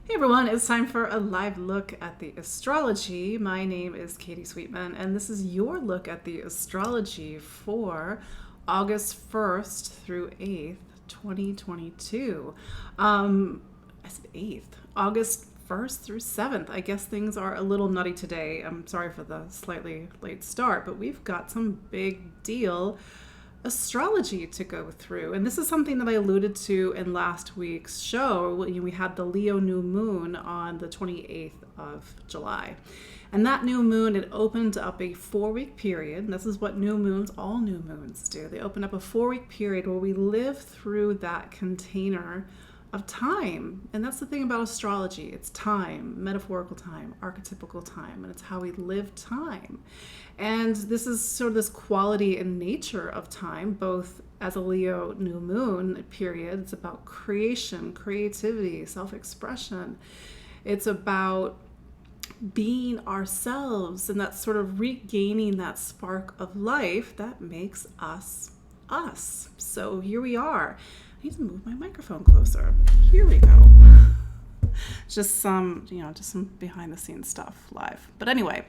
Hey everyone, it's time for a live look at the astrology. My name is Katie Sweetman, and this is your look at the astrology for August 1st through 8th, 2022. I said 8th, August 1st through 7th. I guess things are a little nutty today. I'm sorry for the slightly late start, but we've got some big deal astrology to go through. And this is something that I alluded to in last week's show. We had the Leo new moon on the 28th of July. And that new moon, it opened up a 4-week period. And this is what all new moons do. They open up a 4-week period where we live through that container of time. And that's the thing about astrology. It's time, metaphorical time, archetypical time, and it's how we live time. And this is sort of this quality and nature of time, both as a Leo new moon period. It's about creation, creativity, self-expression. It's about being ourselves, and that's sort of regaining that spark of life that makes us us. So here we are. I need to move my microphone closer. Here we go. Just some behind the scenes stuff live. But anyway,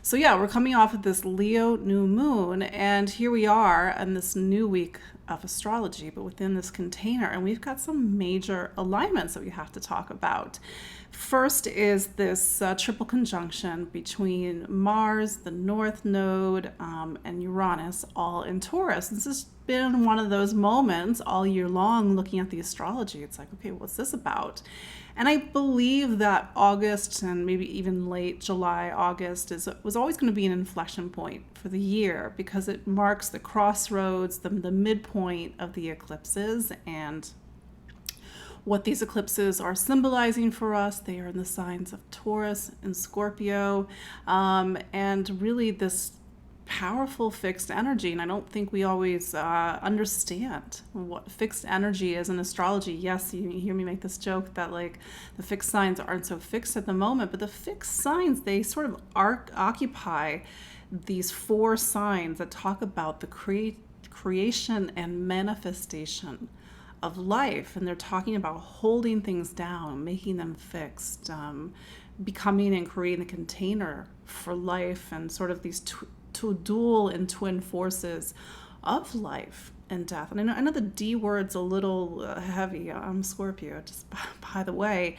so yeah, we're coming off of this Leo new moon, and here we are in this new week of astrology, but within this container, and we've got some major alignments that we have to talk about. First is this triple conjunction between Mars, the North Node, and Uranus, all in Taurus. This has been one of those moments all year long looking at the astrology. It's like, okay, what's this about? And I believe that August and maybe even late July, August was always going to be an inflection point for the year because it marks the crossroads, the midpoint of the eclipses, and what these eclipses are symbolizing for us. They are in the signs of Taurus and Scorpio, and really this powerful fixed energy. And I don't think we always understand what fixed energy is in astrology. Yes, you hear me make this joke that like the fixed signs aren't so fixed at the moment, but the fixed signs, they sort of occupy these 4 signs that talk about the creation and manifestation of life. And they're talking about holding things down, making them fixed, becoming and creating a container for life, and sort of these to dual and twin forces of life and death. And I know the D word's a little heavy. I'm Scorpio, just by the way.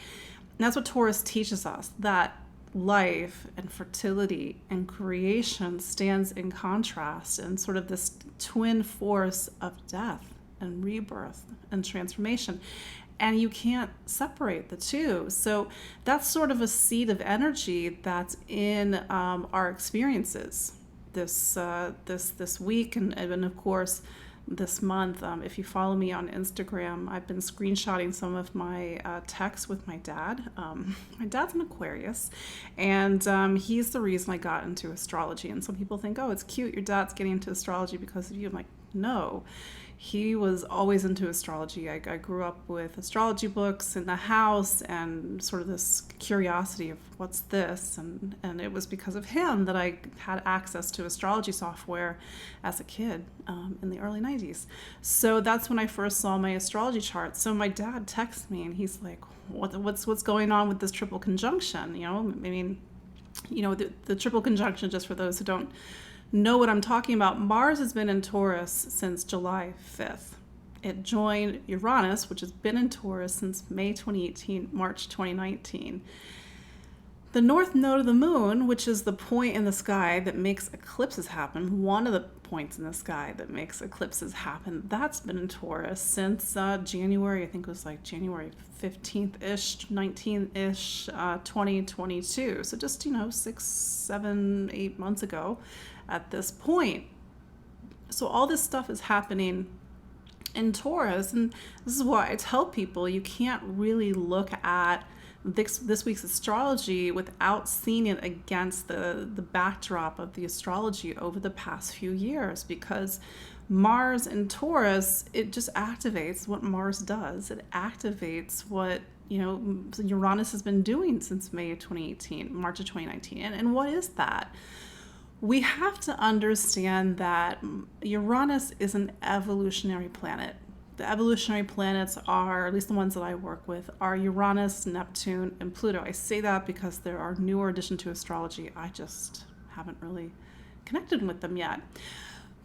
And that's what Taurus teaches us, that life and fertility and creation stands in contrast and sort of this twin force of death and rebirth and transformation. And you can't separate the two. So that's sort of a seed of energy that's in our experiences this week, and of course this month. If you follow me on Instagram, I've been screenshotting some of my texts with my dad. My dad's an Aquarius, and he's the reason I got into astrology. And some people think, oh, it's cute, your dad's getting into astrology because of you. I'm like, no. He was always into astrology. I grew up with astrology books in the house and sort of this curiosity of what's this, and it was because of him that I had access to astrology software as a kid in the early 90s. So that's when I first saw my astrology chart. So my dad texts me and he's like, what's going on with this triple conjunction? The triple conjunction, just for those who don't know what I'm talking about, Mars has been in Taurus since July 5th. It joined Uranus, which has been in Taurus since May 2018, March 2019. The North Node of the Moon, which is the point in the sky that makes eclipses happen, one of the points in the sky that makes eclipses happen, that's been in Taurus since January, I think it was like January 15th-ish, 19th-ish, 2022. So just, 6, 7, 8 months ago at this point. So all this stuff is happening in Taurus, and this is why I tell people you can't really look at this week's astrology without seeing it against the backdrop of the astrology over the past few years, because Mars in Taurus, it just activates what Mars does. It activates what Uranus has been doing since May of 2018, March of 2019. And what is that? We have to understand that Uranus is an evolutionary planet. the evolutionary planets are, at least the ones that I work with, are Uranus, Neptune, and Pluto. I say that because there are newer addition to astrology. I just haven't really connected with them yet.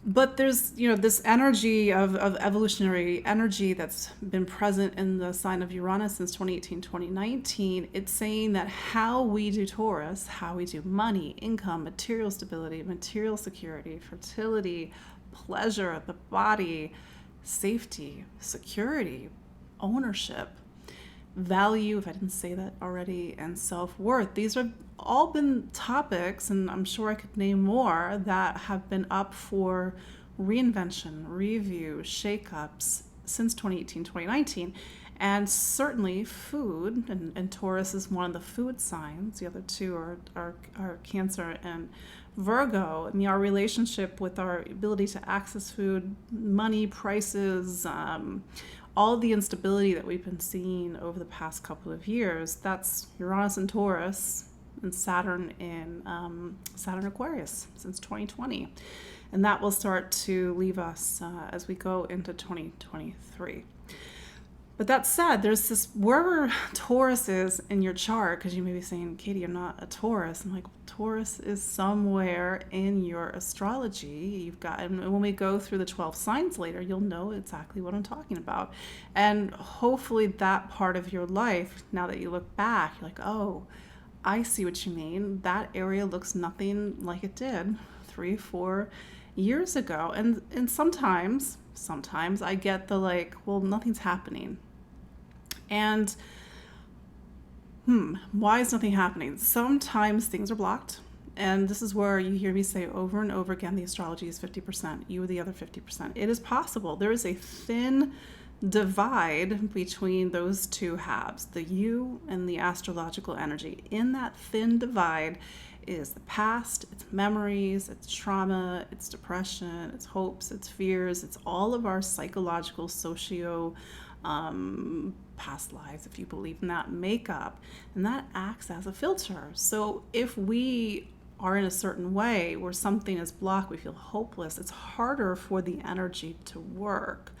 But there's, this energy of evolutionary energy that's been present in the sign of Uranus since 2018, 2019. It's saying that how we do Taurus, how we do money, income, material stability, material security, fertility, pleasure, the body, safety, security, ownership, value, if I didn't say that already, and self-worth. These have all been topics, and I'm sure I could name more, that have been up for reinvention, review, shakeups since 2018, 2019. And certainly food, and Taurus is one of the food signs. The other two are Cancer and Virgo. I mean, our relationship with our ability to access food, money, prices, all the instability that we've been seeing over the past couple of years, that's Uranus and Taurus and Saturn in Saturn Aquarius since 2020. And that will start to leave us as we go into 2023. But that said, there's this, wherever Taurus is in your chart, because you may be saying, Katie, I'm not a Taurus. I'm like, Taurus is somewhere in your astrology. You've got, and when we go through the 12 signs later, you'll know exactly what I'm talking about. And hopefully that part of your life, now that you look back, you're like, oh, I see what you mean. That area looks nothing like it did 3-4 years ago. And sometimes I get the like, well, nothing's happening. And why is nothing happening? Sometimes things are blocked. And this is where you hear me say over and over again, the astrology is 50%, you are the other 50%. It is possible. There is a thin divide between those two halves, the you and the astrological energy. In that thin divide is the past, it's memories, it's trauma, it's depression, it's hopes, it's fears, it's all of our psychological, past lives, if you believe in that, makeup, and that acts as a filter. So if we are in a certain way where something is blocked, we feel hopeless, it's harder for the energy to work.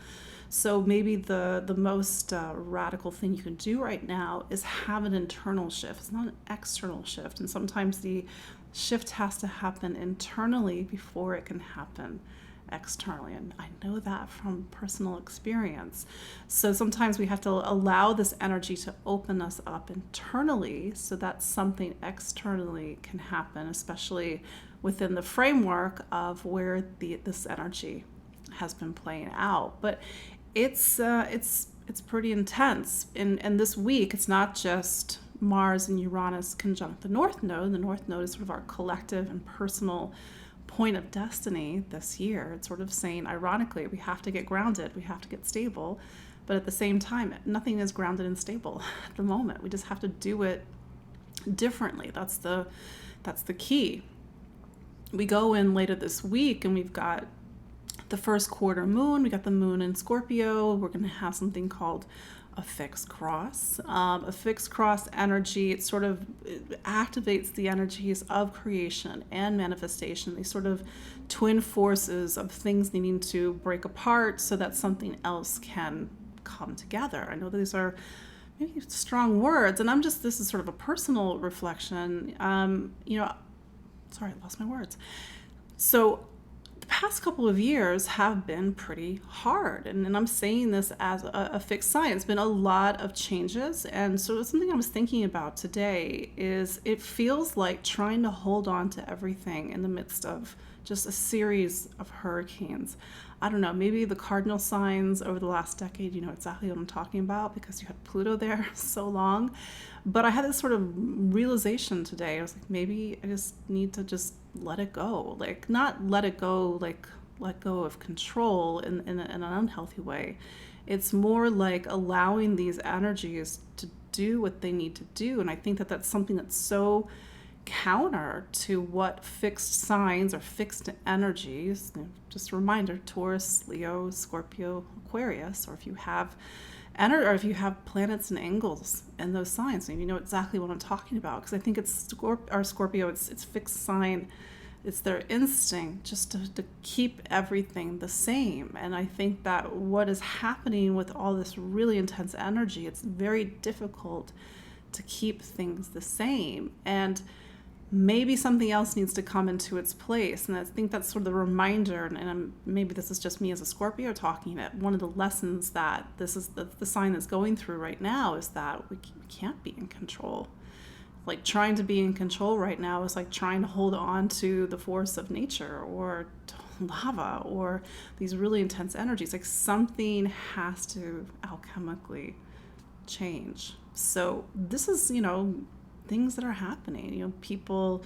So maybe the most radical thing you can do right now is have an internal shift. It's not an external shift. And sometimes the shift has to happen internally before it can happen externally. And I know that from personal experience. So sometimes we have to allow this energy to open us up internally so that something externally can happen, especially within the framework of where this energy has been playing out. But it's pretty intense. And this week, it's not just Mars and Uranus conjunct the North Node. The North Node is sort of our collective and personal point of destiny this year. It's sort of saying, ironically, we have to get grounded, we have to get stable, but at the same time, nothing is grounded and stable at the moment. We just have to do it differently. That's the key. We go in later this week and we've got the first quarter moon. We got the moon in Scorpio. We're going to have something called a fixed cross. A fixed cross energy, it activates the energies of creation and manifestation. These sort of twin forces of things needing to break apart so that something else can come together. I know these are maybe strong words, and this is sort of a personal reflection. Sorry, I lost my words. So the past couple of years have been pretty hard. And I'm saying this as a fixed sign. It's been a lot of changes. And so something I was thinking about today is it feels like trying to hold on to everything in the midst of just a series of hurricanes. I don't know, maybe the cardinal signs over the last decade, you know exactly what I'm talking about because you had Pluto there so long. But I had this sort of realization today. I was like, maybe I just need to just let it go. Like, not let it go, like let go of control in an unhealthy way. It's more like allowing these energies to do what they need to do. And I think that that's something that's so counter to what fixed signs or fixed energies, just a reminder, Taurus, Leo, Scorpio, Aquarius, or if you have planets and angles in those signs, maybe you know exactly what I'm talking about, because I think it's Scorpio, it's fixed sign it's their instinct just to keep everything the same. And I think that what is happening with all this really intense energy, it's very difficult to keep things the same. And maybe something else needs to come into its place. And I think that's sort of the reminder, and maybe this is just me as a Scorpio talking it, one of the lessons that this is the sign that's going through right now is that we can't be in control. Like trying to be in control right now is like trying to hold on to the force of nature or lava or these really intense energies. Like something has to alchemically change. So this is, things that are happening. People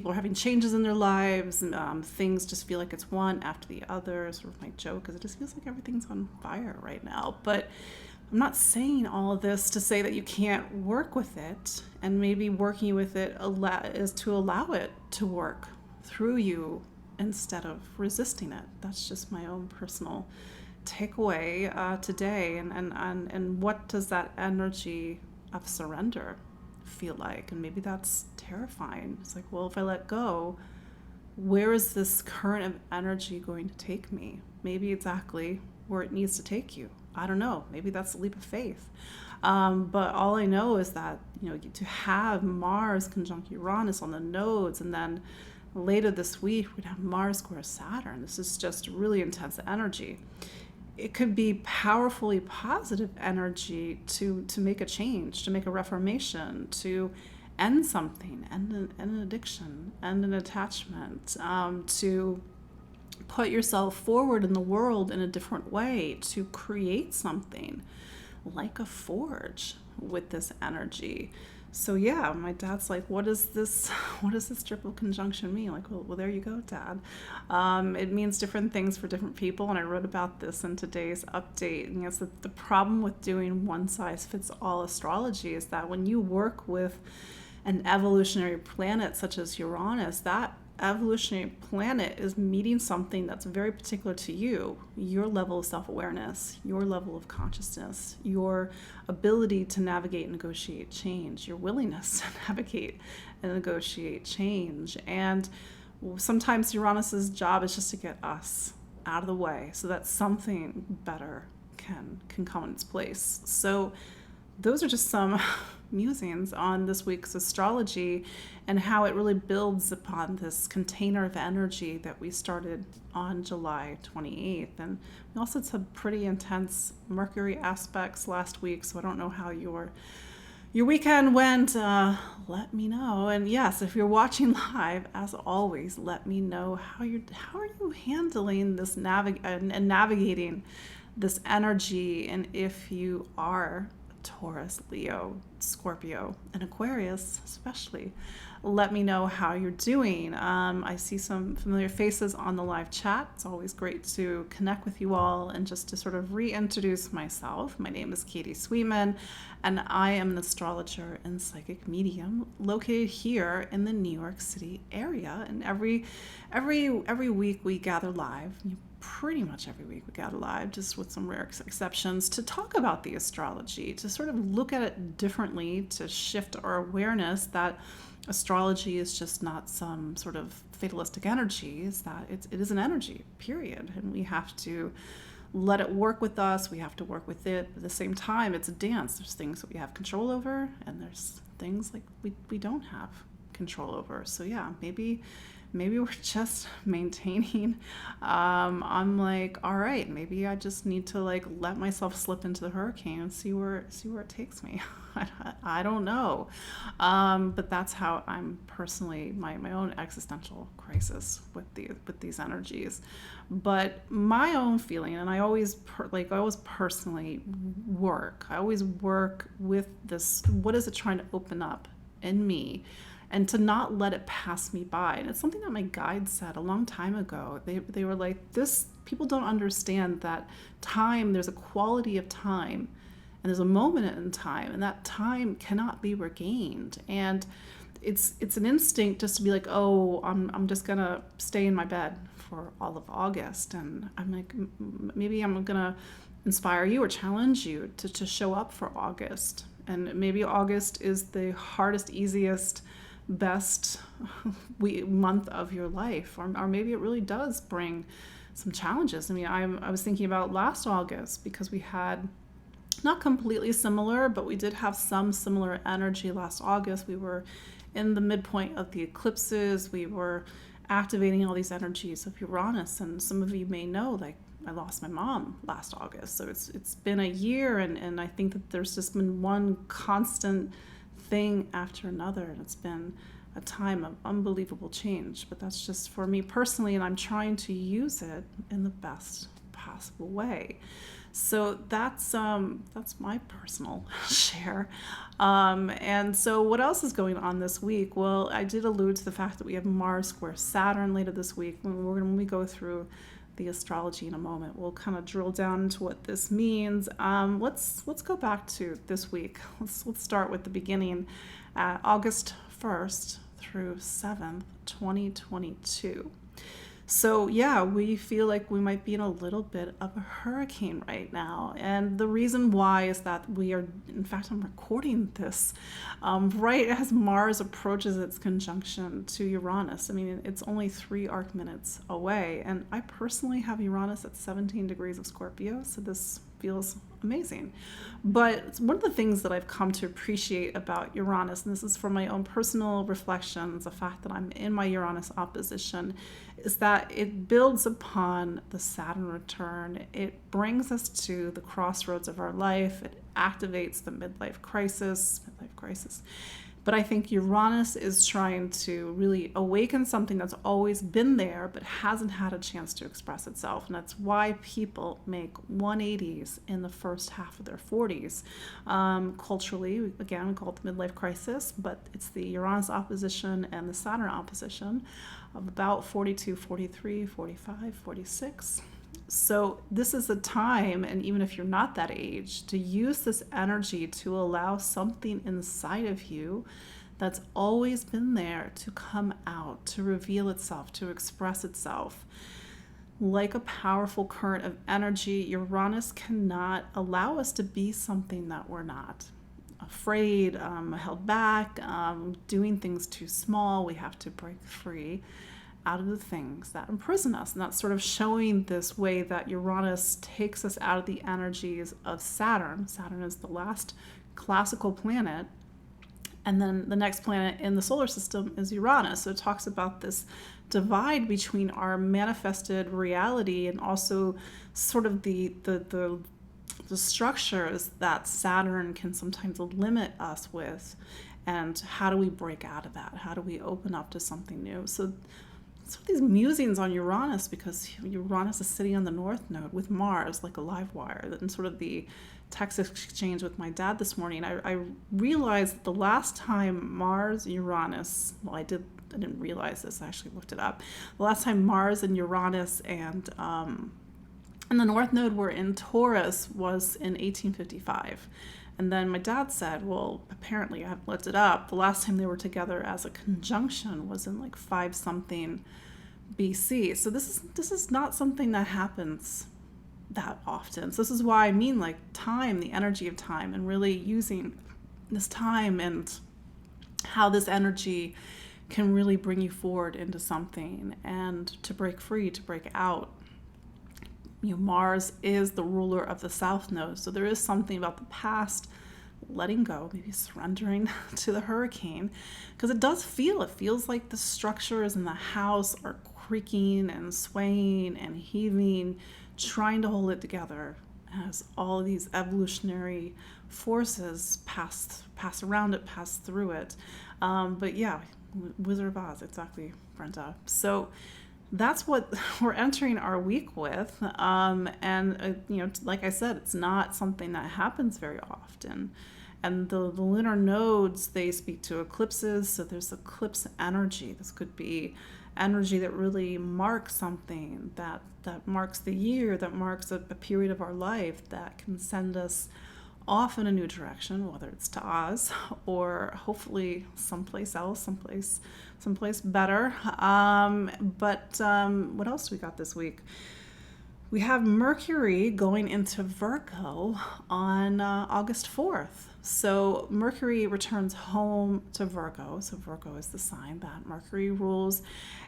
are having changes in their lives, and things just feel like it's one after the other. Sort of my joke is it just feels like everything's on fire right now. But I'm not saying all of this to say that you can't work with it, and maybe working with it is to allow it to work through you instead of resisting it. That's just my own personal takeaway today. And what does that energy of surrender feel like? And maybe that's terrifying. It's like, well, if I let go, where is this current of energy going to take me? Maybe exactly where it needs to take you. I don't know. Maybe that's a leap of faith. But all I know is that, to have Mars conjunct Uranus on the nodes, and then later this week, we'd have Mars square Saturn. This is just really intense energy. It could be powerfully positive energy to make a change, to make a reformation, to end something, end an addiction, end an attachment, to put yourself forward in the world in a different way, to create something like a forge with this energy. So yeah, my dad's like, what does this triple conjunction mean? Like, well, there you go, Dad. It means different things for different people, and I wrote about this in today's update. And yes, the problem with doing one size fits all astrology is that when you work with an evolutionary planet such as Uranus, that evolutionary planet is meeting something that's very particular to you, your level of self-awareness, your level of consciousness, your ability to navigate and negotiate change, your willingness to navigate and negotiate change. And sometimes Uranus's job is just to get us out of the way so that something better can come in its place. So those are just some musings on this week's astrology and how it really builds upon this container of energy that we started on July 28th. And we also had some pretty intense Mercury aspects last week, so I don't know how your weekend went. Let me know. And yes, if you're watching live, as always, let me know how are you handling this navigating this energy, and if you are Taurus, Leo, Scorpio, and Aquarius especially, let me know how you're doing. I see some familiar faces on the live chat. It's always great to connect with you all. And just to sort of reintroduce myself, my name is Katie Sweetman, and I am an astrologer and psychic medium located here in the New York City area. And every week we gather live. Pretty much every week we gather live, just with some rare exceptions, to talk about the astrology, to sort of look at it differently, to shift our awareness that astrology is just not some sort of fatalistic energy, is that it is an energy, period. And we have to let it work with us. We have to work with it. At the same time, it's a dance. There's things that we have control over, and there's things like we don't have control over. So yeah, maybe we're just maintaining. I'm like, all right, maybe I just need to like let myself slip into the hurricane and see where it takes me. I don't know. But that's how I'm personally, my own existential crisis with these energies. But my own feeling, and I always personally work. I always work with this. What is it trying to open up in me? And to not let it pass me by. And it's something that my guide said a long time ago. They were like, people don't understand that time, there's a quality of time, and there's a moment in time, and that time cannot be regained. And it's an instinct just to be like, oh, I'm just gonna stay in my bed for all of August. And I'm like, maybe I'm gonna inspire you or challenge you to show up for August. And maybe August is the hardest, easiest best month of your life, or maybe it really does bring some challenges. I mean, I was thinking about last August, because we had not completely similar, but we did have some similar energy last August. We were in the midpoint of the eclipses. We were activating all these energies of Uranus, and some of you may know, like, I lost my mom last August. So it's been a year, and I think that there's just been one constant thing after another, and it's been a time of unbelievable change. But that's just for me personally, and I'm trying to use it in the best possible way. So that's my personal share. And so what else is going on this week? Well, I did allude to the fact that we have Mars square Saturn later this week. When we go through the astrology in a moment, we'll kind of drill down into what this means. Let's go back to this week. Let's start with the beginning, August 1st through 7th, 2022. So yeah, we feel like we might be in a little bit of a hurricane right now. And the reason why is that we are, in fact, I'm recording this right as Mars approaches its conjunction to Uranus. I mean, it's only 3 arc minutes away. And I personally have Uranus at 17 degrees of Scorpio, so this feels amazing. But one of the things that I've come to appreciate about Uranus, and this is from my own personal reflections, the fact that I'm in my Uranus opposition, is that it builds upon the Saturn return. It brings us to the crossroads of our life. It activates the midlife crisis. But I think Uranus is trying to really awaken something that's always been there but hasn't had a chance to express itself. And that's why people make 180s in the first half of their 40s. Culturally, again, we call it the midlife crisis, but it's the Uranus opposition and the Saturn opposition of about 42, 43, 45, 46. So this is a time, and even if you're not that age, to use this energy to allow something inside of you that's always been there to come out, to reveal itself, to express itself. Like a powerful current of energy, Uranus cannot allow us to be something that we're not. Afraid, held back, doing things too small. We have to break free out of the things that imprison us. And that's sort of showing this way that Uranus takes us out of the energies of Saturn. Saturn is the last classical planet. And then the next planet in the solar system is Uranus. So it talks about this divide between our manifested reality and also sort of the structures that Saturn can sometimes limit us with. And how do we break out of that? How do we open up to something new? So these musings on Uranus, because Uranus is sitting on the North Node with Mars like a live wire, and sort of the text exchange with my dad this morning, I realized that the last time Mars, Uranus, well, I didn't realize this, I actually looked it up. The last time Mars and Uranus and the North Node were in Taurus was in 1855. And then my dad said, well, apparently, I looked it up, the last time they were together as a conjunction was in like 5-something BC. So this is not something that happens that often. So this is why I mean, like, time, the energy of time, and really using this time and how this energy can really bring you forward into something and to break free, to break out. You know, Mars is the ruler of the South Node, so there is something about the past, letting go, maybe surrendering to the hurricane, because it feels like the structures in the house are creaking and swaying and heaving, trying to hold it together as all of these evolutionary forces pass around it, pass through it. But yeah, Wizard of Oz, exactly, Brenda. So that's what we're entering our week with. Like I said, it's not something that happens very often. And the lunar nodes, they speak to eclipses. So there's eclipse energy. This could be energy that really marks something, that marks the year, that marks a period of our life, that can send us off in a new direction, whether it's to Oz or hopefully someplace else, someplace better. But what else we got this week? We have Mercury going into Virgo on August 4th. So Mercury returns home to Virgo. So Virgo is the sign that Mercury rules.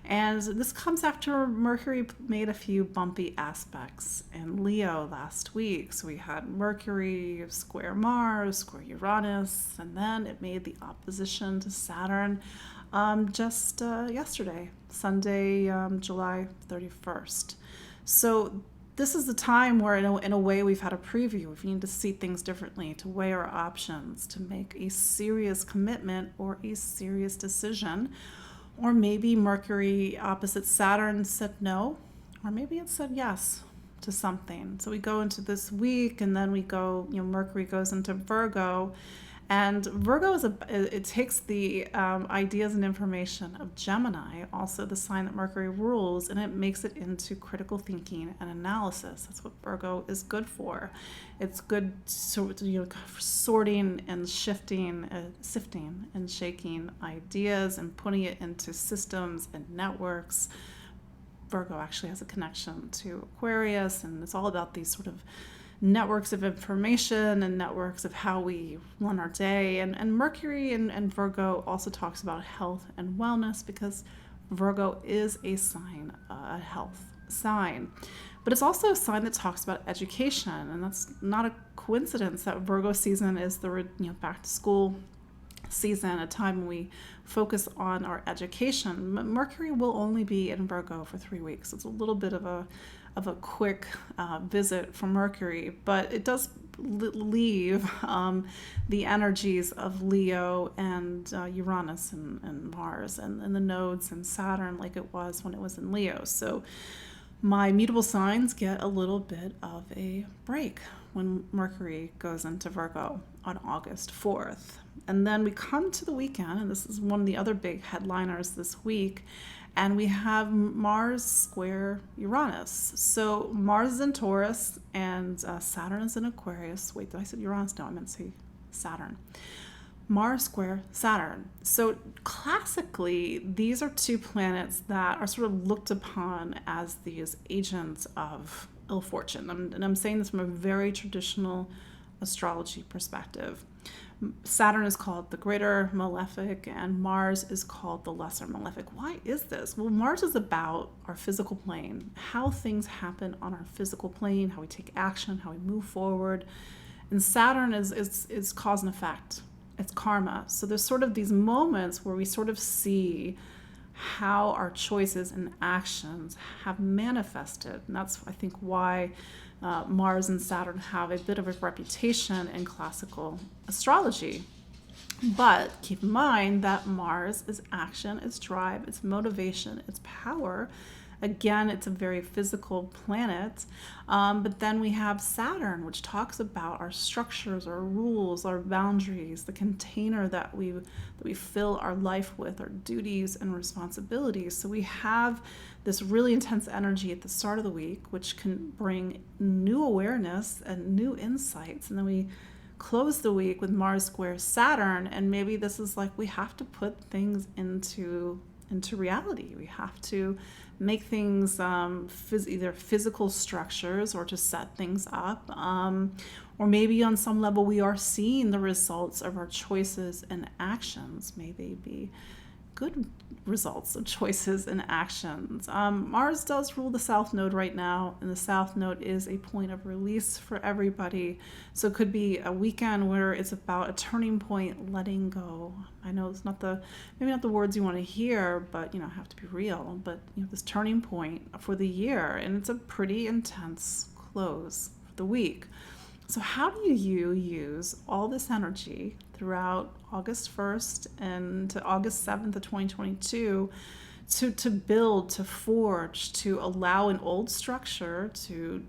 And this comes after Mercury made a few bumpy aspects in Leo last week. So we had Mercury square Mars, square Uranus, and then it made the opposition to Saturn just yesterday, Sunday, July 31st. So this is the time where, in a way, we've had a preview. We need to see things differently, to weigh our options, to make a serious commitment or a serious decision. Or maybe Mercury opposite Saturn said no, or maybe it said yes to something. So we go into this week, and then we go, Mercury goes into Virgo. And Virgo it takes the ideas and information of Gemini, also the sign that Mercury rules, and it makes it into critical thinking and analysis. That's what Virgo is good for. It's good for sorting and shifting, sifting and shaking ideas and putting it into systems and networks. Virgo actually has a connection to Aquarius, and it's all about these sort of networks of information and networks of how we run our day. And Mercury and Virgo also talks about health and wellness, because Virgo is a sign, a health sign. But it's also a sign that talks about education, and that's not a coincidence that Virgo season is the back to school season, a time when we focus on our education. Mercury will only be in Virgo for 3 weeks. It's a little bit of a quick visit from Mercury, but it does leave the energies of Leo and Uranus and Mars and the nodes and Saturn like it was when it was in Leo. So my mutable signs get a little bit of a break when Mercury goes into Virgo on August 4th. And then we come to the weekend, and this is one of the other big headliners this week, and we have Mars square Uranus. So Mars is in Taurus, and Saturn is in Aquarius. Wait, did I say Uranus? No, I meant to say Saturn. Mars square Saturn. So classically, these are two planets that are sort of looked upon as these agents of ill fortune. And I'm saying this from a very traditional astrology perspective. Saturn is called the greater malefic, and Mars is called the lesser malefic. Why is this? Well, Mars is about our physical plane, how things happen on our physical plane, how we take action, how we move forward. And Saturn is cause and effect. It's karma. So there's sort of these moments where we sort of see how our choices and actions have manifested. And that's, I think, why Mars and Saturn have a bit of a reputation in classical astrology. But keep in mind that Mars is action, it's drive, it's motivation, it's power. Again, it's a very physical planet. But then we have Saturn, which talks about our structures, our rules, our boundaries, the container that we fill our life with, our duties and responsibilities. So we have this really intense energy at the start of the week, which can bring new awareness and new insights. And then we close the week with Mars square Saturn, and maybe this is like we have to put things into reality. We have to make things either physical structures or to set things up, or maybe on some level we are seeing the results of our choices and actions. May they be good results of choices and actions. Mars does rule the South Node right now, and the South Node is a point of release for everybody. So it could be a weekend where it's about a turning point, letting go. I know it's maybe not the words you want to hear, but have to be real. But this turning point for the year, and it's a pretty intense close for the week. So how do you use all this energy throughout August 1st and to August 7th of 2022 to build, to forge, to allow an old structure to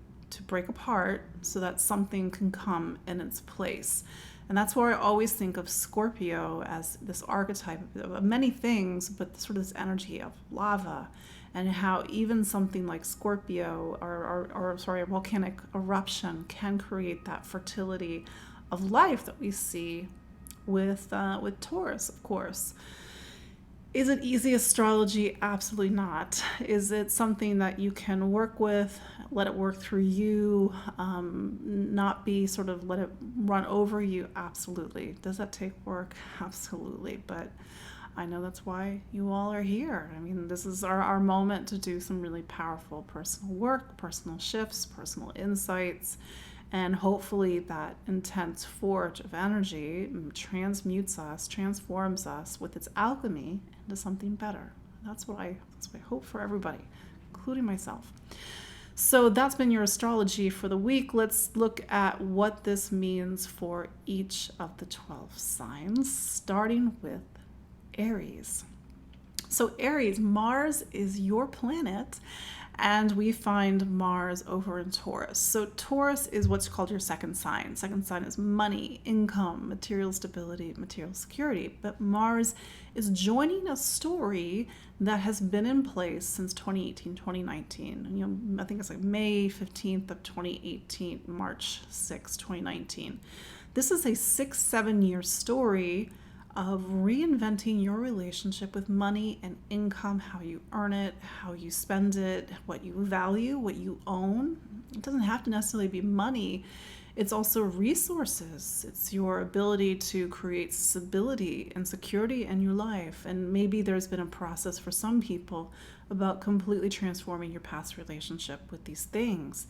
break apart so that something can come in its place? And that's where I always think of Scorpio as this archetype of many things, but sort of this energy of lava, and how even something like Scorpio or a volcanic eruption can create that fertility of life that we see with Taurus, of course. Is it easy astrology? Absolutely not. Is it something that you can work with, let it work through you, not be sort of let it run over you? Absolutely. Does that take work? Absolutely. But I know that's why you all are here. I mean, this is our moment to do some really powerful personal work, personal shifts, personal insights. And hopefully that intense forge of energy transmutes us, transforms us with its alchemy into something better. That's what I hope for everybody, including myself. So that's been your astrology for the week. Let's look at what this means for each of the 12 signs, starting with Aries. So Aries, Mars is your planet, and we find Mars over in Taurus. So Taurus is what's called your second sign. Second sign is money, income, material stability, material security. But Mars is joining a story that has been in place since 2018, 2019. I think it's like May 15th of 2018, March 6th, 2019. This is a 6-7 year story of reinventing your relationship with money and income, how you earn it, how you spend it, what you value, what you own. It doesn't have to necessarily be money. It's also resources. It's your ability to create stability and security in your life. And maybe there's been a process for some people about completely transforming your past relationship with these things.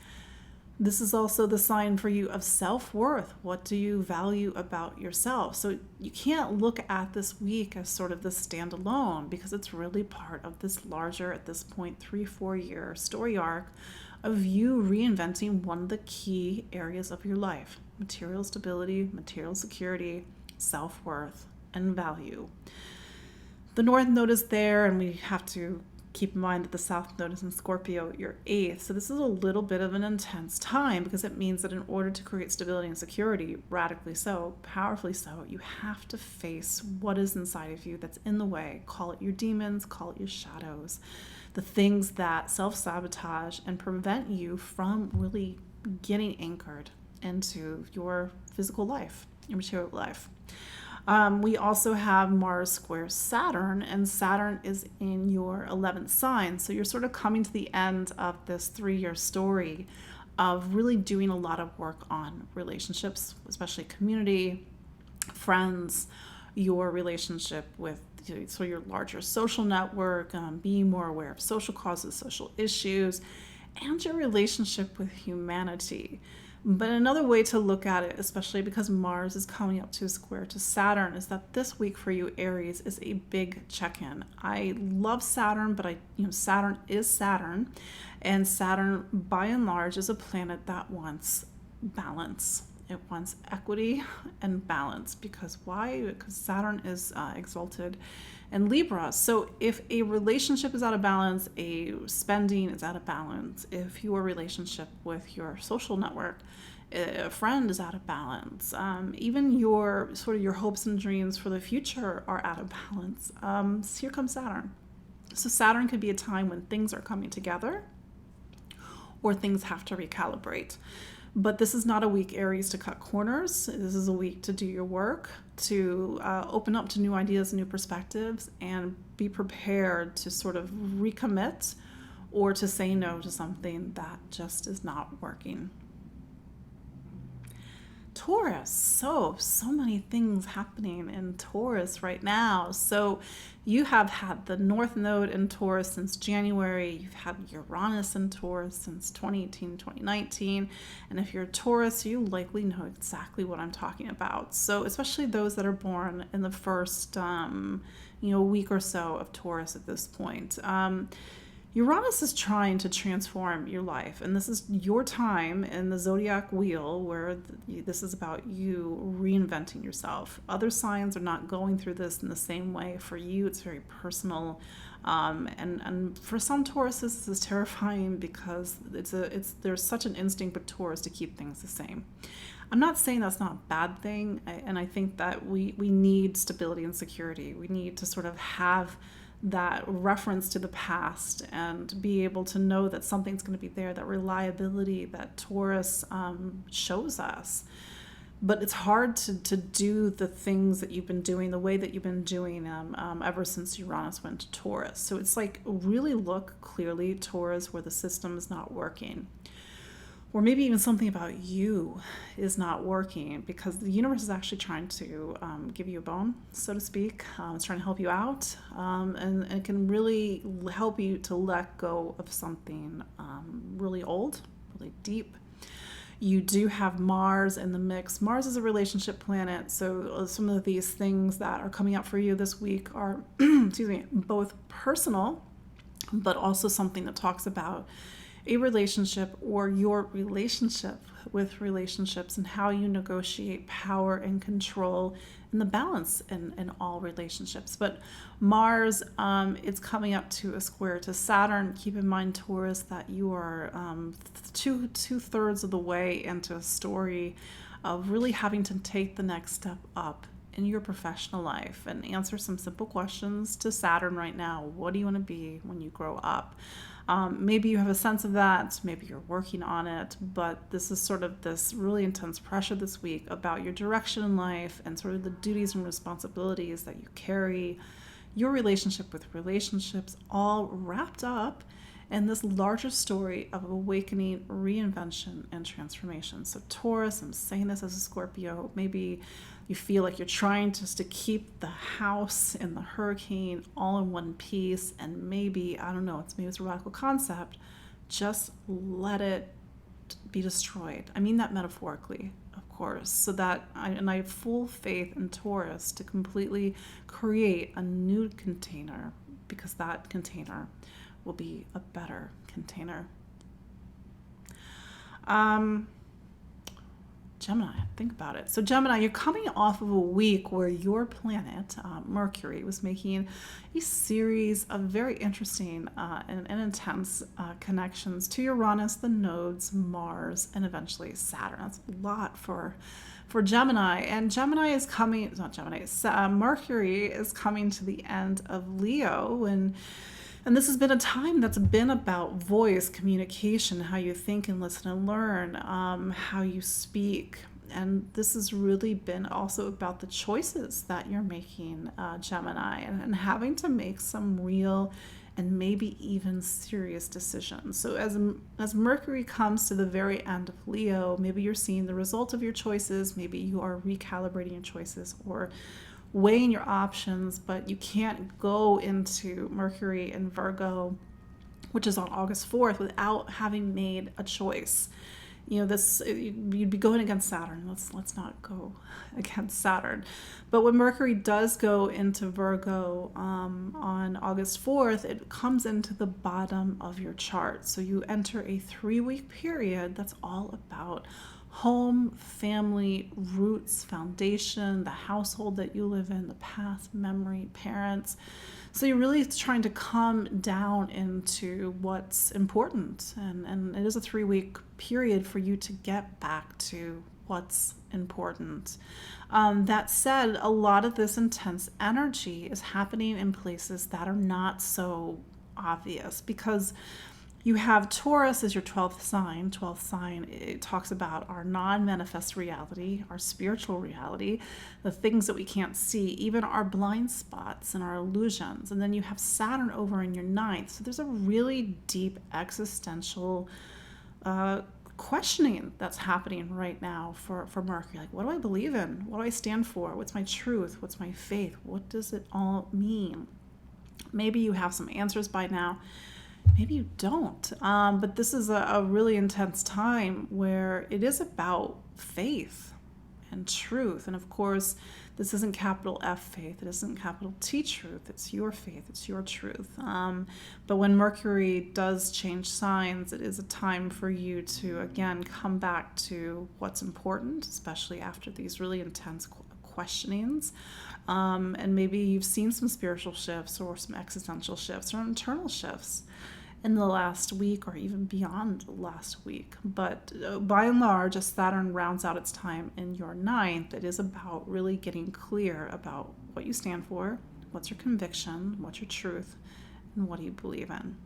This is also the sign for you of self-worth. What do you value about yourself? So you can't look at this week as sort of the standalone, because it's really part of this larger, at this point, 3-4 year story arc of you reinventing one of the key areas of your life: material stability, material security, self-worth, and value. The North Node is there, and we have to keep in mind that the South Node is in Scorpio, your 8th. So this is a little bit of an intense time, because it means that in order to create stability and security, radically so, powerfully so, you have to face what is inside of you that's in the way. Call it your demons, call it your shadows, the things that self-sabotage and prevent you from really getting anchored into your physical life, your material life. We also have Mars square Saturn, and Saturn is in your 11th sign. So you're sort of coming to the end of this 3-year story of really doing a lot of work on relationships, especially community, friends, your relationship with your larger social network, being more aware of social causes, social issues, and your relationship with humanity. But another way to look at it, especially because Mars is coming up to a square to Saturn, is that this week for you, Aries, is a big check-in. I love Saturn, but Saturn is Saturn, and Saturn, by and large, is a planet that wants balance. It wants equity and balance. Because why? Because Saturn is exalted in Libra. So if a relationship is out of balance, a spending is out of balance, if your relationship with your social network, a friend is out of balance, even your hopes and dreams for the future are out of balance, so here comes Saturn. So Saturn could be a time when things are coming together or things have to recalibrate. But this is not a week, Aries, to cut corners. This is a week to do your work, to open up to new ideas, new perspectives, and be prepared to sort of recommit or to say no to something that just is not working. Taurus, so many things happening in Taurus right now. So you have had the North Node in Taurus since January. You've had Uranus in Taurus since 2018, 2019. And if you're a Taurus, you likely know exactly what I'm talking about. So especially those that are born in the first week or so of Taurus at this point. Uranus is trying to transform your life, and this is your time in the zodiac wheel where this is about you reinventing yourself. Other signs are not going through this in the same way. For you, it's very personal, and for some Tauruses, this is terrifying because there's such an instinct with Taurus to keep things the same. I'm not saying that's not a bad thing, and I think that we need stability and security. We need to sort of have that reference to the past and be able to know that something's going to be there, that reliability that Taurus shows us. but it's hard to do the things that you've been doing the way that you've been doing them ever since Uranus went to Taurus. So it's like really look clearly, Taurus, where the system is not working. Or maybe even something about you is not working because the universe is actually trying to give you a bone, so to speak. It's trying to help you out, and it can really help you to let go of something really old, really deep. You do have Mars in the mix. Mars is a relationship planet, so some of these things that are coming up for you this week are, excuse me, both personal, but also something that talks about a relationship or your relationship with relationships and how you negotiate power and control and the balance in all relationships. But Mars, it's coming up to a square to Saturn. Keep in mind, Taurus, that you are two-thirds of the way into a story of really having to take the next step up in your professional life and answer some simple questions to Saturn right now. What do you want to be when you grow up? Maybe you have a sense of that, maybe you're working on it, but this is sort of this really intense pressure this week about your direction in life and sort of the duties and responsibilities that you carry, your relationship with relationships, all wrapped up in this larger story of awakening, reinvention, and transformation. So Taurus, I'm saying this as a Scorpio, maybe you feel like you're trying just to keep the house and the hurricane all in one piece, and maybe, I don't know, maybe it's a radical concept, just let it be destroyed. I mean that metaphorically, of course, so that I have full faith in Taurus to completely create a new container, because that container will be a better container. Gemini, think about it. So Gemini, you're coming off of a week where your planet, Mercury, was making a series of very interesting and intense connections to Uranus, the nodes, Mars, and eventually Saturn. That's a lot for Gemini. And Gemini is coming, it's not Gemini, Mercury is coming to the end of Leo, and this has been a time that's been about voice, communication, how you think and listen and learn, how you speak. And this has really been also about the choices that you're making, Gemini, and having to make some real and maybe even serious decisions. So as Mercury comes to the very end of Leo, maybe you're seeing the result of your choices, maybe you are recalibrating your choices or weighing your options, but you can't go into Mercury and Virgo, which is on August 4th, without having made a choice. You know, this, you'd be going against Saturn. Let's not go against Saturn. But when Mercury does go into Virgo on August 4th, it comes into the bottom of your chart. So you enter a 3-week period that's all about home, family, roots, foundation, the household that you live in, the past, memory, parents. So you're really trying to come down into what's important. And it is a 3-week period for you to get back to what's important. That said, a lot of this intense energy is happening in places that are not so obvious, because you have Taurus as your 12th sign. 12th sign, it talks about our non-manifest reality, our spiritual reality, the things that we can't see, even our blind spots and our illusions. And then you have Saturn over in your 9th. So there's a really deep existential questioning that's happening right now for Mercury. Like, what do I believe in? What do I stand for? What's my truth? What's my faith? What does it all mean? Maybe you have some answers by now. Maybe you don't, but this is a really intense time where it is about faith and truth. And of course, this isn't capital F faith, it isn't capital T truth, it's your faith, it's your truth. But when Mercury does change signs, it is a time for you to, again, come back to what's important, especially after these really intense questionings. And maybe you've seen some spiritual shifts or some existential shifts or internal shifts in the last week or even beyond last week. But by and large, as Saturn rounds out its time in your 9th, it is about really getting clear about what you stand for, what's your conviction, what's your truth, and what do you believe in.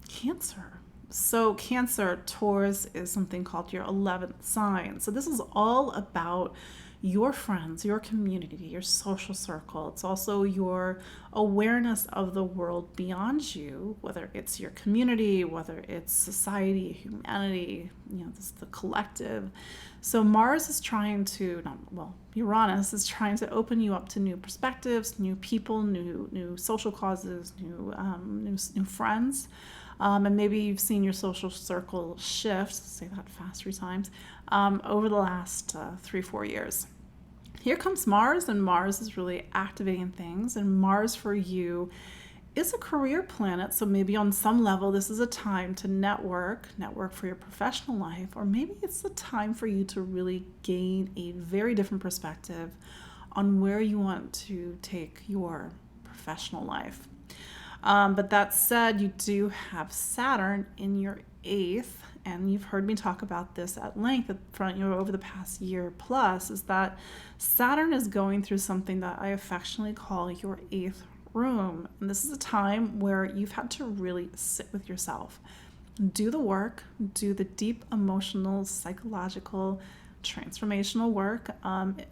Cancer. So Cancer, Taurus is something called your 11th sign. So this is all about your friends, your community, your social circle. It's also your awareness of the world beyond you, whether it's your community, whether it's society, humanity, this, the collective. So Mars is trying to, Uranus is trying to open you up to new perspectives, new people, new social causes, new friends. And maybe you've seen your social circle shift, say that fast 3 times, over the last 3-4 years. Here comes Mars, and Mars is really activating things. And Mars for you is a career planet. So maybe on some level, this is a time to network for your professional life, or maybe it's the time for you to really gain a very different perspective on where you want to take your professional life. But that said, you do have Saturn in your 8th, and you've heard me talk about this at length over the past year plus, is that Saturn is going through something that I affectionately call your 8th room. And this is a time where you've had to really sit with yourself, do the work, do the deep emotional, psychological, transformational work.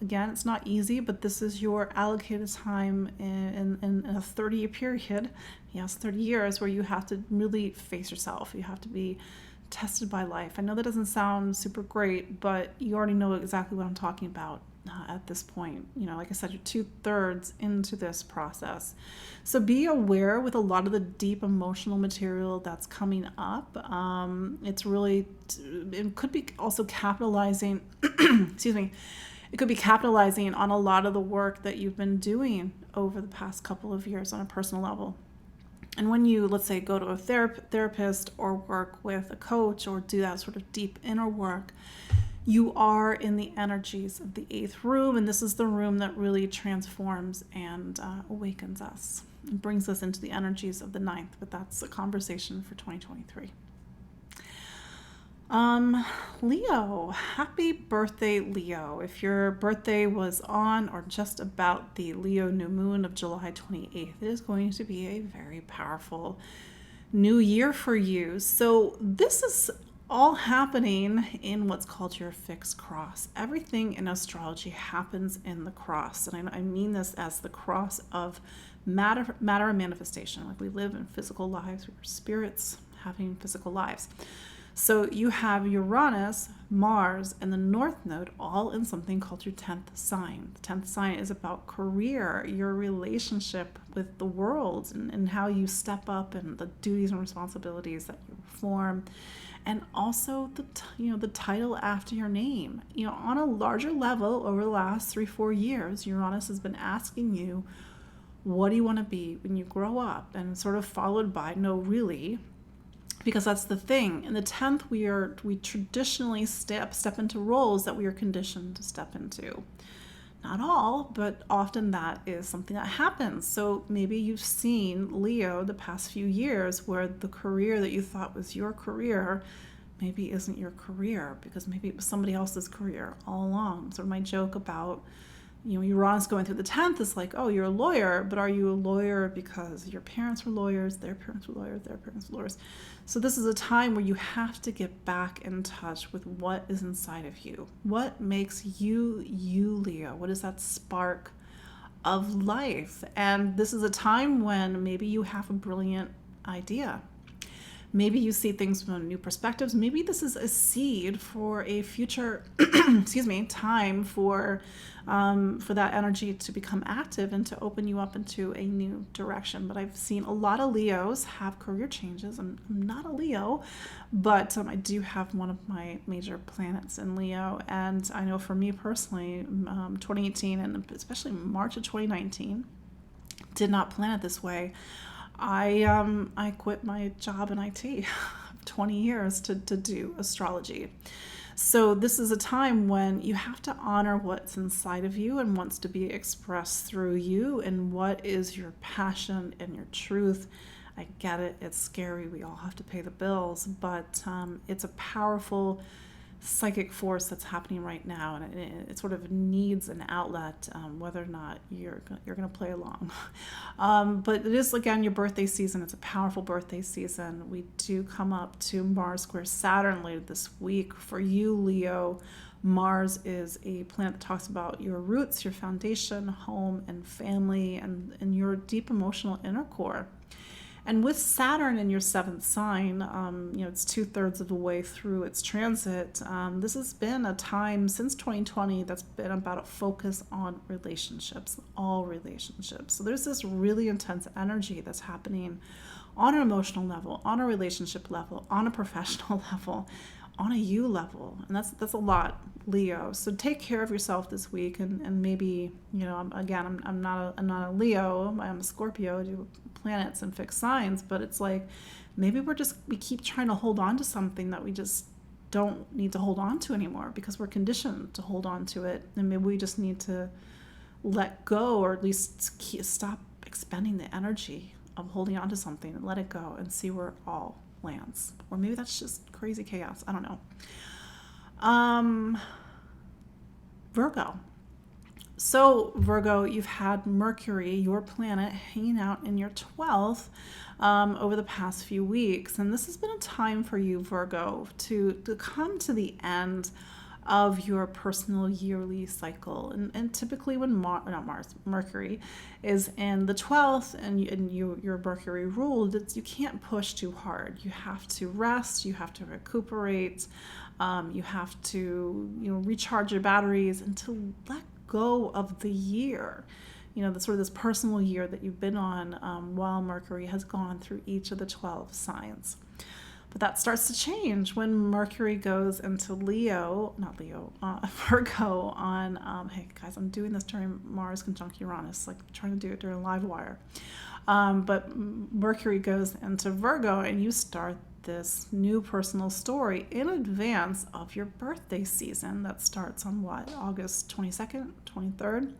Again, it's not easy, but this is your allocated time in a 30-year period. Yes, 30 years where you have to really face yourself. You have to be tested by life. I know that doesn't sound super great, but you already know exactly what I'm talking about at this point. Like I said, you're 2/3 into this process. So be aware with a lot of the deep emotional material that's coming up. It's really, it could be also capitalizing, excuse me, it could be capitalizing on a lot of the work that you've been doing over the past couple of years on a personal level. And when you, let's say, go to a therapist or work with a coach or do that sort of deep inner work, you are in the energies of the 8th room, and this is the room that really transforms and awakens us and brings us into the energies of the 9th, but that's a conversation for 2023. Leo, happy birthday, Leo. If your birthday was on or just about the Leo new moon of July 28th, it is going to be a very powerful new year for you. So this is all happening in what's called your fixed cross. Everything in astrology happens in the cross. And I mean this as the cross of matter and manifestation. Like we live in physical lives, we're spirits having physical lives. So you have Uranus, Mars, and the North Node all in something called your 10th sign. The 10th sign is about career, your relationship with the world, and how you step up and the duties and responsibilities that you perform. And also the title after your name. On a larger level over the last 3-4 years, Uranus has been asking you, what do you want to be when you grow up? And sort of followed by, no, really. Because that's the thing. In the 10th, we traditionally step into roles that we are conditioned to step into. Not all, but often that is something that happens. So maybe you've seen Leo the past few years where the career that you thought was your career maybe isn't your career, because maybe it was somebody else's career all along. So my joke about Uranus going through the 10th is like, oh, you're a lawyer, but are you a lawyer because your parents were lawyers, their parents were lawyers, their parents were lawyers? So this is a time where you have to get back in touch with what is inside of you. What makes you, Leo? What is that spark of life? And this is a time when maybe you have a brilliant idea. Maybe you see things from new perspectives. Maybe this is a seed for a future, time for that energy to become active and to open you up into a new direction. But I've seen a lot of Leos have career changes. I'm not a Leo, but I do have one of my major planets in Leo. And I know for me personally, 2018 and especially March of 2019, did not plan it this way. I quit my job in IT 20 years to do astrology. So this is a time when you have to honor what's inside of you and wants to be expressed through you, and what is your passion and your truth. I get it. It's scary. We all have to pay the bills, but it's a powerful psychic force that's happening right now, and it sort of needs an outlet, whether or not you're going to play along. But it is, again, your birthday season. It's a powerful birthday season. We do come up to Mars square Saturn later this week. For you, Leo, Mars is a planet that talks about your roots, your foundation, home, and family, and your deep emotional inner core. And with Saturn in your seventh sign, it's 2/3 of the way through its transit. This has been a time since 2020 that's been about a focus on relationships, all relationships. So there's this really intense energy that's happening on an emotional level, on a relationship level, on a professional level, on a you level. And that's a lot, Leo. So take care of yourself this week, and maybe, I'm not a Leo, I'm a Scorpio. I do planets and fixed signs, but it's like maybe we keep trying to hold on to something that we just don't need to hold on to anymore because we're conditioned to hold on to it, and maybe we just need to let go, or at least stop expending the energy of holding on to something and let it go and see where it all lands. Or maybe that's just crazy chaos. I don't know. Virgo. So Virgo, you've had Mercury, your planet, hanging out in your 12th over the past few weeks. And this has been a time for you, Virgo, to come to the end of your personal yearly cycle. And typically when Mercury is in the 12th and your Mercury ruled, you can't push too hard. You have to rest, you have to recuperate, you have to recharge your batteries and to let go of the year, the sort of this personal year that you've been on while Mercury has gone through each of the 12 signs. But that starts to change when Mercury goes into Virgo on, hey guys, I'm doing this during Mars conjunct Uranus, like trying to do it during live wire. But Mercury goes into Virgo, and you start this new personal story in advance of your birthday season that starts on August 22nd, 23rd.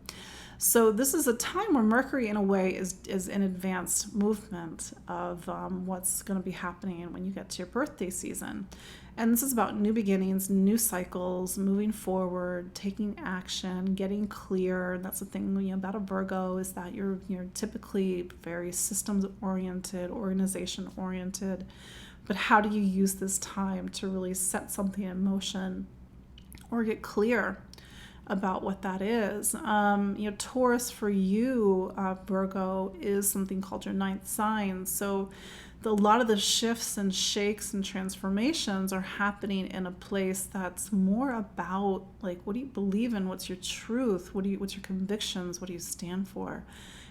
So this is a time where Mercury, in a way, is in advanced movement of what's going to be happening when you get to your birthday season. And this is about new beginnings, new cycles, moving forward, taking action, getting clear. That's the thing about a Virgo, is that you're typically very systems-oriented, organization-oriented. But how do you use this time to really set something in motion or get clear about what that is? Taurus for you, Virgo, is something called your ninth sign. So a lot of the shifts and shakes and transformations are happening in a place that's more about, like, what do you believe in? What's your truth? What's your convictions? What do you stand for?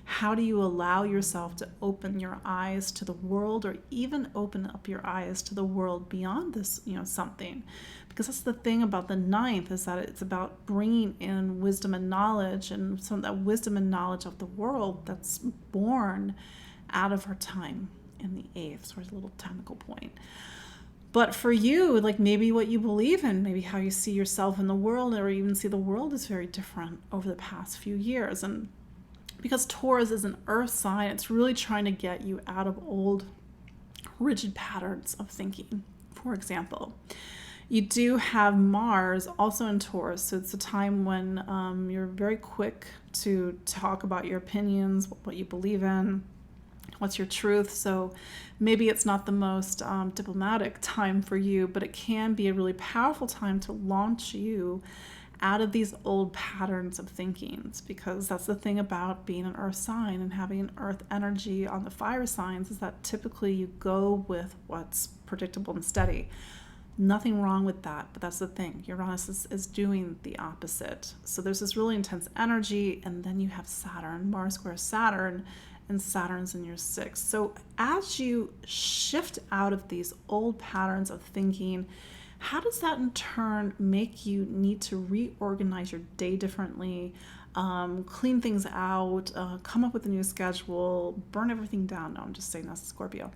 How do you allow yourself to open your eyes to the world, or even open up your eyes to the world beyond this, something? Because that's the thing about the ninth, is that it's about bringing in wisdom and knowledge, and some of that wisdom and knowledge of the world that's born out of our time in the eighth. So there's a little technical point. But for you, like, maybe what you believe in, maybe how you see yourself in the world, or even see the world, is very different over the past few years. And because Taurus is an earth sign, it's really trying to get you out of old, rigid patterns of thinking. For example, you do have Mars also in Taurus, so it's a time when you're very quick to talk about your opinions, what you believe in, what's your truth. So maybe it's not the most diplomatic time for you, but it can be a really powerful time to launch you out of these old patterns of thinkings, because that's the thing about being an earth sign and having an earth energy on the fire signs, is that typically you go with what's predictable and steady. Nothing wrong with that, but that's the thing. Uranus is doing the opposite. So there's this really intense energy, and then you have Saturn, Mars square Saturn, and Saturn's in your sixth. So as you shift out of these old patterns of thinking, how does that in turn make you need to reorganize your day differently, clean things out, come up with a new schedule, burn everything down? No, I'm just saying that's Scorpio.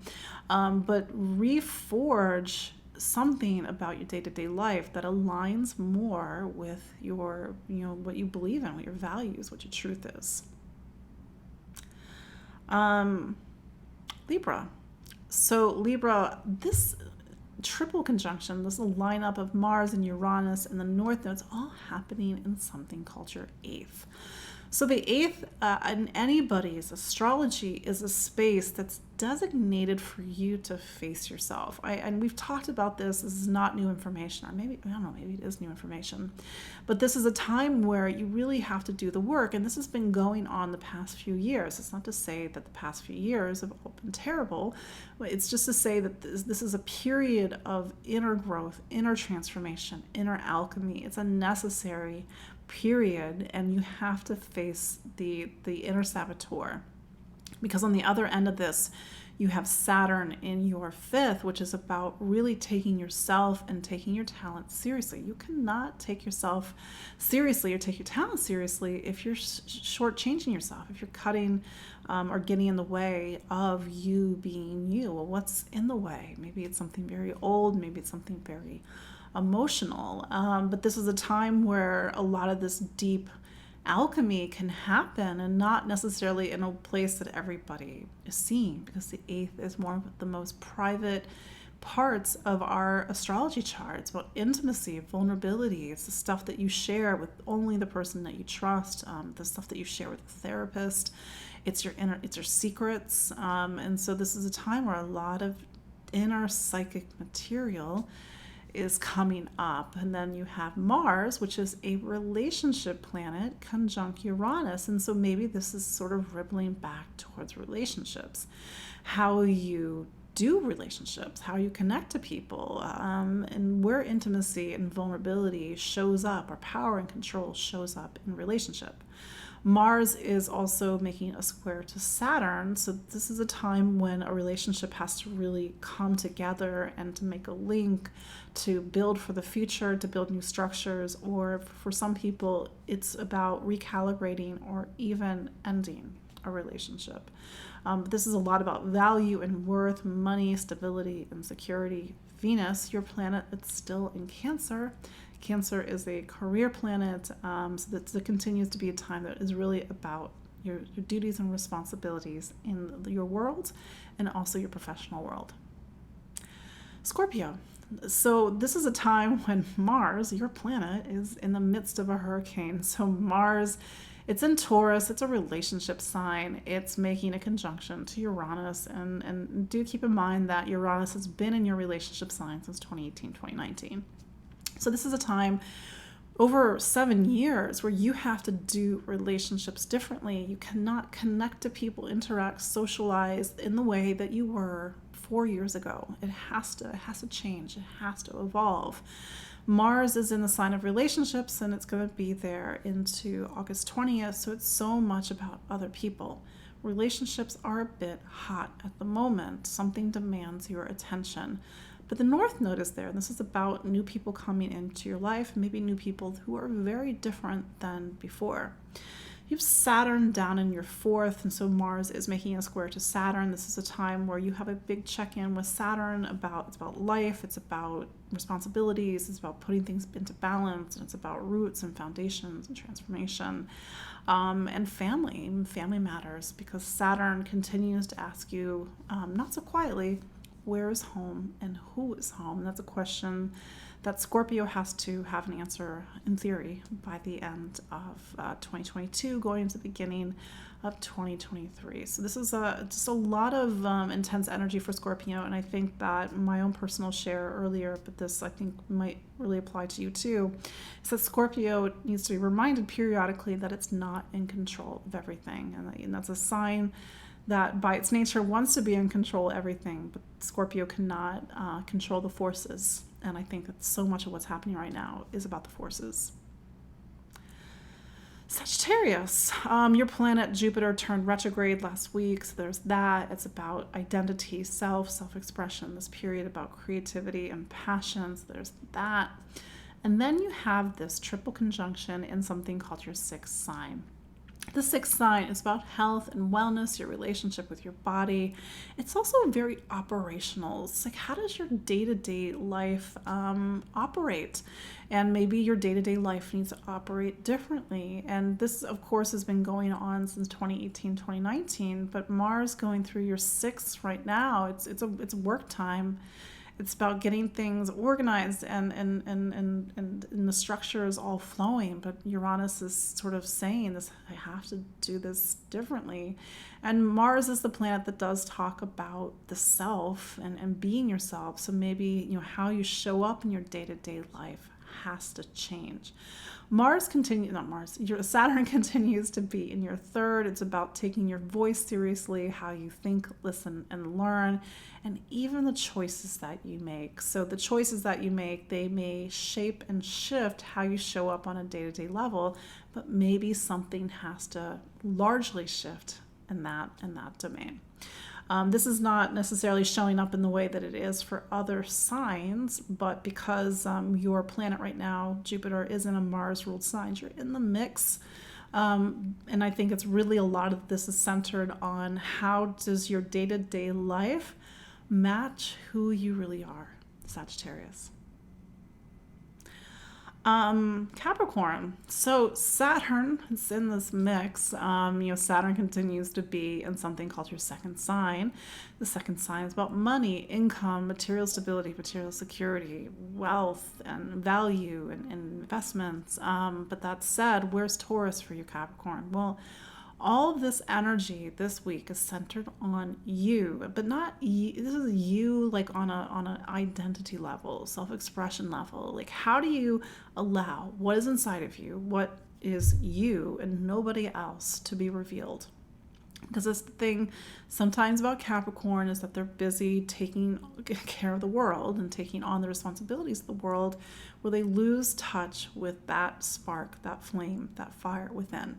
But reforge something about your day-to-day life that aligns more with your, what you believe in, what your values, what your truth is. Libra. So Libra, this triple conjunction, this lineup of Mars and Uranus and the North Node, it's all happening in something called your eighth. So the eighth in anybody's astrology is a space that's designated for you to face yourself. And we've talked about this. This is not new information. Maybe, I don't know, maybe it is new information. But this is a time where you really have to do the work. And this has been going on the past few years. It's not to say that the past few years have all been terrible. It's just to say that this is a period of inner growth, inner transformation, inner alchemy. It's a necessary period, and you have to face the inner saboteur, because on the other end of this you have Saturn in your fifth, which is about really taking yourself and taking your talent seriously. You cannot take yourself seriously or take your talent seriously if you're shortchanging yourself, if you're cutting or getting in the way of you being you. Well, what's in the way? Maybe it's something very old, maybe it's something very emotional, but this is a time where a lot of this deep alchemy can happen, and not necessarily in a place that everybody is seeing, because the eighth is one of the most private parts of our astrology chart. It's about intimacy, vulnerability. It's the stuff that you share with only the person that you trust, the stuff that you share with a therapist. It's your secrets, and so this is a time where a lot of inner psychic material is coming up. And then you have Mars, which is a relationship planet, conjunct Uranus. And so maybe this is sort of rippling back towards relationships, how you do relationships, how you connect to people, and where intimacy and vulnerability shows up, or power and control shows up in relationship. Mars is also making a square to Saturn, so this is a time when a relationship has to really come together and to make a link, to build for the future, to build new structures, or for some people it's about recalibrating or even ending a relationship. This is a lot about value and worth, money, stability, and security. Venus, your planet, it's still in Cancer. Cancer is a career planet, so that it continues to be a time that is really about your duties and responsibilities in your world and also your professional world. Scorpio. So this is a time when Mars, your planet, is in the midst of a hurricane. So Mars, it's in Taurus, it's a relationship sign. It's making a conjunction to Uranus, and do keep in mind that Uranus has been in your relationship sign since 2018, 2019. So this is a time over 7 years where you have to do relationships differently. You cannot connect to people, interact, socialize in the way that you were 4 years ago. It has to change. It has to evolve. Mars is in the sign of relationships, and it's going to be there into August 20th. So it's so much about other people. Relationships are a bit hot at the moment. Something demands your attention. But the North Node is there, and this is about new people coming into your life, maybe new people who are very different than before. You have Saturn down in your fourth, and so Mars is making a square to Saturn. This is a time where you have a big check-in with Saturn it's about life, it's about responsibilities, it's about putting things into balance, and it's about roots and foundations and transformation, and family matters, because Saturn continues to ask you, not so quietly, where is home and who is home? And that's a question that Scorpio has to have an answer, in theory, by the end of 2022, going into the beginning of 2023. So this is just a lot of intense energy for Scorpio, and I think that my own personal share earlier, but this I think might really apply to you too, is that Scorpio needs to be reminded periodically that it's not in control of everything, and that's a sign that by its nature wants to be in control of everything, but Scorpio cannot control the forces. And I think that so much of what's happening right now is about the forces. Sagittarius, your planet Jupiter turned retrograde last week, so there's that. It's about identity, self-expression, this period about creativity and passions, there's that. And then you have this triple conjunction in something called your sixth sign. The sixth sign is about health and wellness, your relationship with your body. It's also very operational. It's like, how does your day-to-day life operate? And maybe your day-to-day life needs to operate differently. And this, of course, has been going on since 2018, 2019. But Mars going through your sixth right now, it's work time. It's about getting things organized and the structure is all flowing. But Uranus is sort of saying this, I have to do this differently. And Mars is the planet that does talk about the self and being yourself. So maybe, how you show up in your day-to-day life has to change. Saturn continues to be in your third. It's about taking your voice seriously, how you think, listen, and learn, and even the choices that you make. So the choices that you make, they may shape and shift how you show up on a day-to-day level, but maybe something has to largely shift in that domain. This is not necessarily showing up in the way that it is for other signs, but because your planet right now, Jupiter, is in a Mars-ruled sign, you're in the mix. And I think it's really a lot of this is centered on how does your day-to-day life match who you really are, Sagittarius. Capricorn. So Saturn is in this mix. Saturn continues to be in something called your second sign. The second sign is about money, income, material stability, material security, wealth, and value, and investments. But that said, where's Taurus for you, Capricorn? Well, all of this energy this week is centered on you, but not you. This is you like on an identity level, self-expression level. Like, how do you allow what is inside of you, what is you and nobody else, to be revealed? Because that's the thing sometimes about Capricorn, is that they're busy taking care of the world and taking on the responsibilities of the world, where they lose touch with that spark, that flame, that fire within.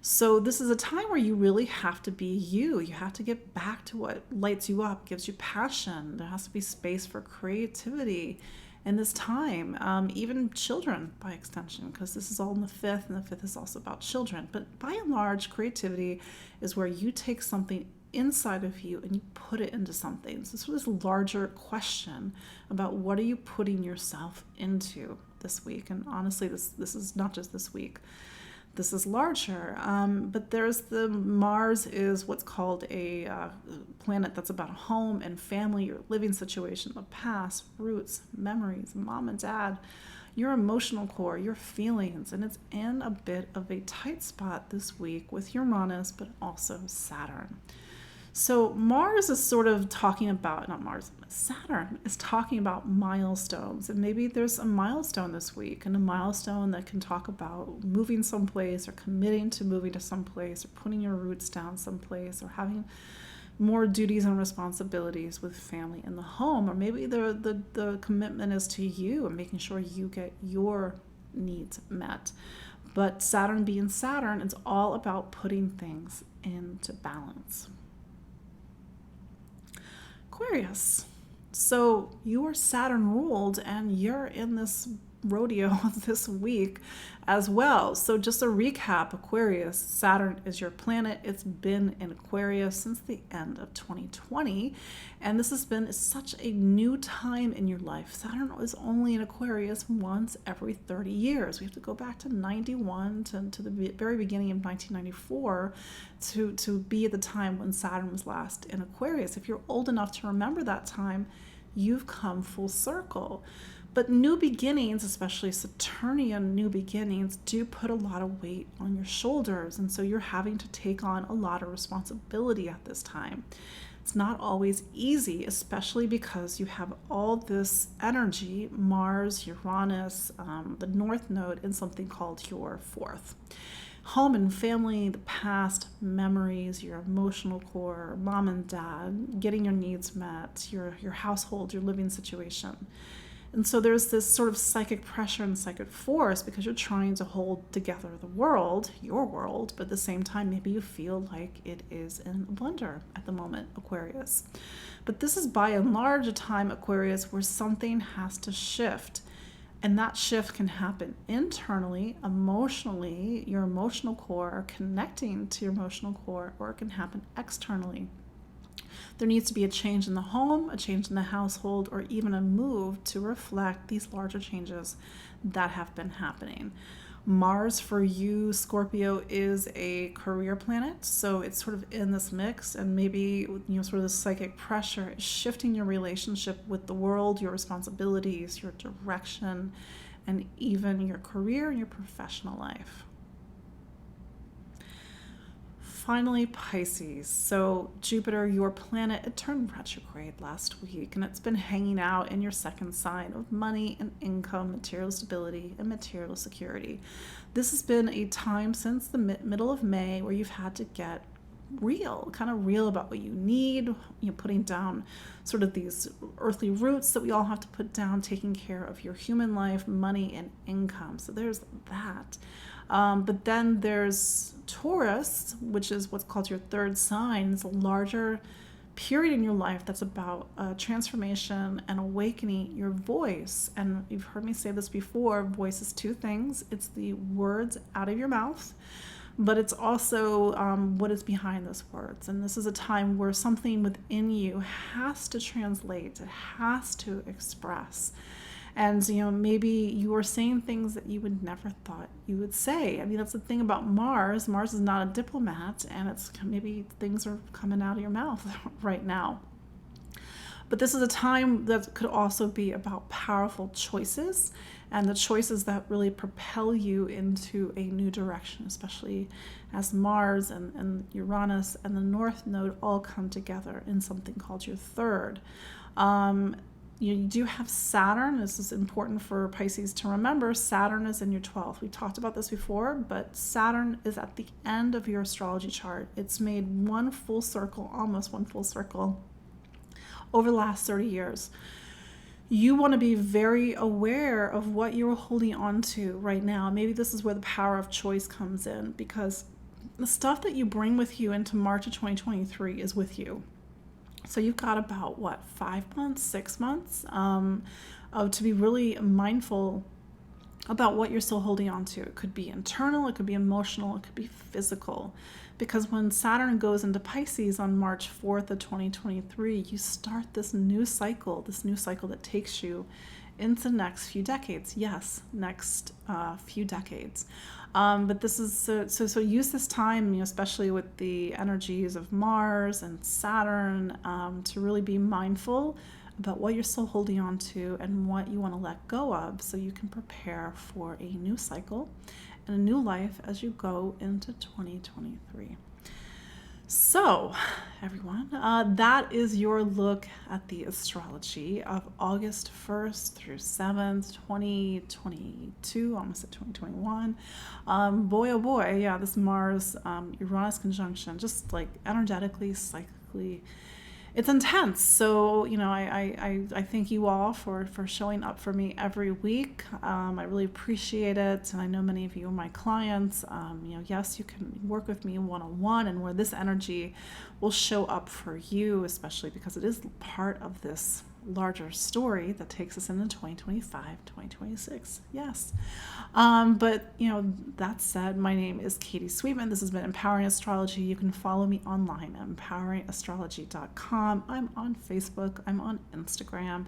So this is a time where you really have to be you. You have to get back to what lights you up, gives you passion. There has to be space for creativity in this time. Even children, by extension, because this is all in the fifth, and the fifth is also about children. But by and large, creativity is where you take something inside of you and you put it into something. So this larger question about what are you putting yourself into this week. And honestly, this is not just this week. This is larger, but there's the Mars is what's called a planet that's about home and family, your living situation, the past, roots, memories, mom and dad, your emotional core, your feelings, and it's in a bit of a tight spot this week with Uranus, but also Saturn. So Mars is sort of talking about, Saturn is talking about milestones. And maybe there's a milestone this week, and a milestone that can talk about moving someplace, or committing to moving to someplace, or putting your roots down someplace, or having more duties and responsibilities with family in the home. Or maybe the commitment is to you and making sure you get your needs met. But Saturn being Saturn, it's all about putting things into balance. Aquarius. So you are Saturn ruled, and you're in this rodeo this week as well. So just a recap, Aquarius, Saturn is your planet. It's been in Aquarius since the end of 2020, and this has been such a new time in your life. Saturn is only in Aquarius once every 30 years. We have to go back to 91 to the very beginning of 1994 to be at the time when Saturn was last in Aquarius. If you're old enough to remember that time, you've come full circle. But new beginnings, especially Saturnian new beginnings, do put a lot of weight on your shoulders. And so you're having to take on a lot of responsibility at this time. It's not always easy, especially because you have all this energy, Mars, Uranus, the North Node, in something called your fourth. Home and family, the past, memories, your emotional core, mom and dad, getting your needs met, your household, your living situation. And so there's this sort of psychic pressure and psychic force because you're trying to hold together the world, your world, but at the same time, maybe you feel like it is in a blender at the moment, Aquarius. But this is by and large a time, Aquarius, where something has to shift. And that shift can happen internally, emotionally, your emotional core, connecting to your emotional core, or it can happen externally. There needs to be a change in the home, a change in the household, or even a move to reflect these larger changes that have been happening. Mars for you, Scorpio, is a career planet, so it's sort of in this mix, and maybe sort of the psychic pressure is shifting your relationship with the world, your responsibilities, your direction, and even your career and your professional life. Finally, Pisces. So Jupiter, your planet, it turned retrograde last week, and it's been hanging out in your second sign of money and income, material stability, and material security. This has been a time since the middle of May where you've had to get kind of real about what you need, putting down sort of these earthly roots that we all have to put down, taking care of your human life, money, and income. So there's that. But then there's Taurus, which is what's called your third sign. It's a larger period in your life that's about transformation and awakening your voice. And you've heard me say this before, voice is two things. It's the words out of your mouth, but it's also what is behind those words. And this is a time where something within you has to translate, it has to express. And, maybe you are saying things that you would never thought you would say. I mean, that's the thing about Mars. Mars is not a diplomat, and it's maybe things are coming out of your mouth right now. But this is a time that could also be about powerful choices, and the choices that really propel you into a new direction, especially as Mars and Uranus and the North Node all come together in something called your third. You do have Saturn. This is important for Pisces to remember. Saturn is in your 12th. We talked about this before, but Saturn is at the end of your astrology chart. It's made one full circle, almost one full circle, over the last 30 years. You want to be very aware of what you're holding on to right now. Maybe this is where the power of choice comes in, because the stuff that you bring with you into March of 2023 is with you. So you've got about, 5 months, 6 months to be really mindful about what you're still holding on to. It could be internal, it could be emotional, it could be physical. Because when Saturn goes into Pisces on March 4th of 2023, you start this new cycle that takes you into the next few decades. Yes, next few decades. But this is so use this time, especially with the energies of Mars and Saturn, to really be mindful about what you're still holding on to and what you want to let go of, so you can prepare for a new cycle and a new life as you go into 2023. So, everyone, that is your look at the astrology of August 1st through 7th, 2022, almost at 2021. Boy, oh boy, yeah, this Mars-Uranus conjunction, just like energetically, psychically, it's intense. So, I thank you all for showing up for me every week. I really appreciate it. And I know many of you are my clients. Yes, you can work with me one-on-one, and where this energy will show up for you, especially because it is part of this larger story that takes us into 2025, 2026. Yes. But, that said, my name is Katie Sweetman. This has been Empowering Astrology. You can follow me online at empoweringastrology.com. I'm on Facebook. I'm on Instagram.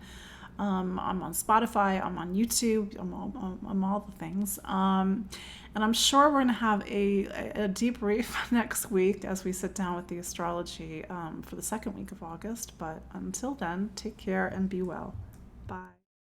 I'm on Spotify. I'm on YouTube. I'm all the things. And I'm sure we're going to have a debrief next week as we sit down with the astrology for the second week of August. But until then, take care and be well. Bye.